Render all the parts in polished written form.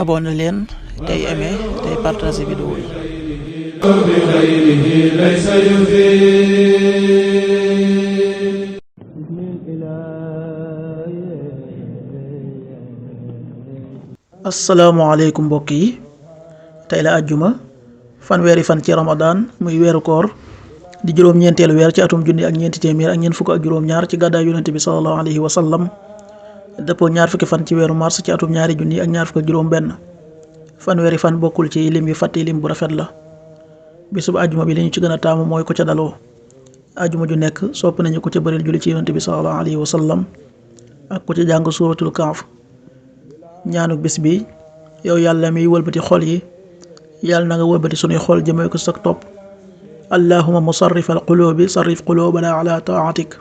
abonné leen tey aimé tey partagé vidéo yi. asalaamaaleykum mbokk yi, tey la àjjuma fanweeri fan ci Ramadan muy weeru koor di juróom-ñeenteelu weer ci atum junni ak ñeenti téeméer ak ñeent fukk ak juróom-ñaar ci gàddaay yonente bi sallallahu alayhi wa sallam dëppoo ñaar fukki fan ci weeru mars ci atum ñaari junni ak ñaar fukk ak juróom-benn. fanweeri fan bokkul ci lim yu fàtte lim bu rafet la. bisub àjjuma bi li ñu ci gën a taamu mooy ko ca daloo. àjjuma ju nekk sopp nañu ko ca bëril julli ci yonente bi sallallahu alayhi wa sallam ak ko ca jàng suuratul Kahf. ñaanu bis bi: yow yàlla miy wëlbati xol yi, yàlla na nga wëlbati sunuy xol jëmee ko sa topp. allahuma musarrif al qulubi sarrif qulubana ala taatik.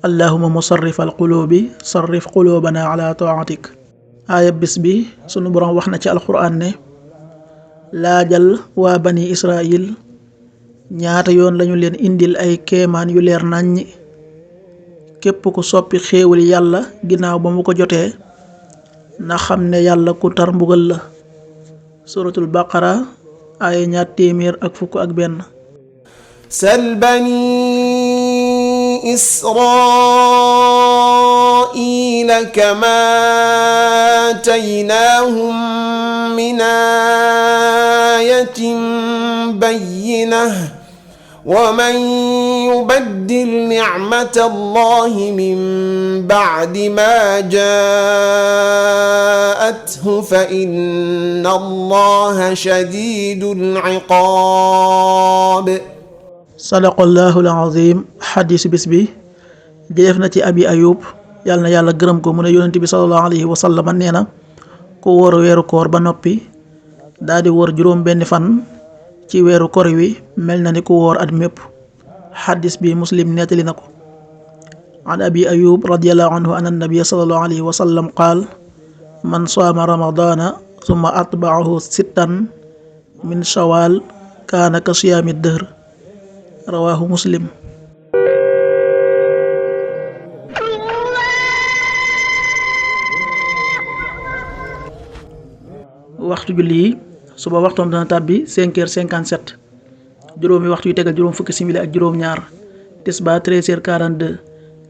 allahuma musarrif al qulubi sarrif qulubana ala taatik. aaya bis bi sunu borom wax na ci alquran ne: laajal waa bani israil ñaata yoon lañu leen indil ay kéemaan yu leer nàññi. képp ku soppi xéewali yàlla ginnaaw ba mu ko jotee na xam ne yàlla ku tar mbugal la. suratul baqara aaya ñaar téeméer ak fukk ak benn. sal bani israila kama ataynahum min ayatin bayyinah ومن يبدل نعمة الله من بعد ما جاءته فإن الله شديد العقاب. صدق الله العظيم. xadiis bis bi jëf na ci abi ayub yàlla na yàlla gërëm ko mu ne yonent bi sallallahu alayhi wa sallam nee na ku wóor weeru koor ba noppi daal di wóor juróom benn fan ci weeru kor wi mel na ni ku wóor at mépp. xadis bi muslim nettali na ko. an abi ayub radiallahu anhu an annabiya sallallahu alayhi wa sallam qaal: man saama ramadana summa atbaahu sittan min shawal kaana ka siyaami dëhr. rawahu muslim. waxtu julli yi: suba waxtoom dana tàbbi 5h57, juróomi waxtu yu tegal juróom fukki simili ak juróom ñaar. tisbaar 13h42,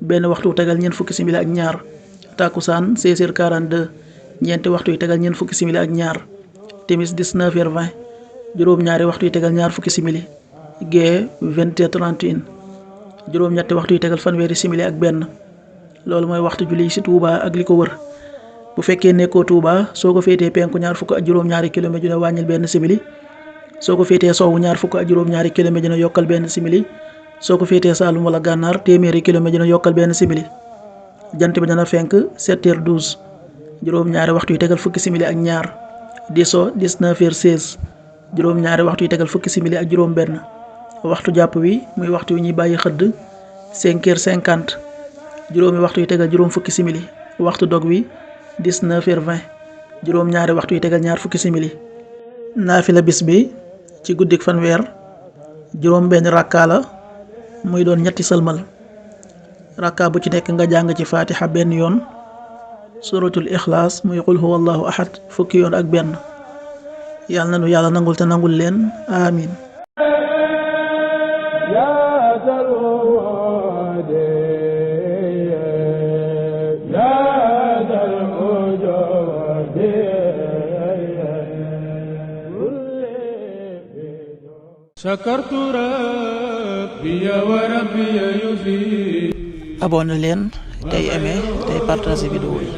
benn waxtu yu tegal ñeent fukki simili ak ñaar. takkusaan 16h42, ñeenti waxtu yu tegal ñeent fukki simili ak ñaar. timis 19h20, juróom ñaari waxtu yu tegal ñaar fukki simili. gee 20h31, juróom ñetti waxtu yu tegal fanweeri simili ak benn. loolu mooy waxtu julli ci Touba ak li ko wër. bu fekkee nekkoo Touba, soo ko féetee penku ñaar fukk ak juróom-ñaari kilomètre ju ne wàññil benn simili. soo ko féetee sowwu ñaar fukk ak juróom-ñaari kilomètre ju ne yokkal benn simili. soo ko féetee Saalum wala Gànnaar téeméeri kilomètre ju ne yokkal benn simili. jant bi dana fenk 7h12, juróom-ñaari waxtu yu tegal fukki simili ak ñaar. di so 19h16, juróom-ñaari waxtu yu tegal fukki simili ak juróom benn. waxtu jàpp wi muy waxtu wi ñuy bàyyi xëdd 5h50, juróomi waxtu yu tegal juróom fukki simili. waxtu dog wi 19h20, juróom-ñaari waxtu yu tegal ñaar fukki simili. naafila bis bi ci guddik fanweer juróom benn rakka la, muy doon ñetti sëlmal. rakka bu ci nekk nga jàng ci fatiha benn yoon, suratul ixlaas muy qul huwa allahu ahad fukki yoon ak benn. yàlla na nu yàlla nangul te nangul leen amin. abonné leen tey aimé tey partagé vidéo yi.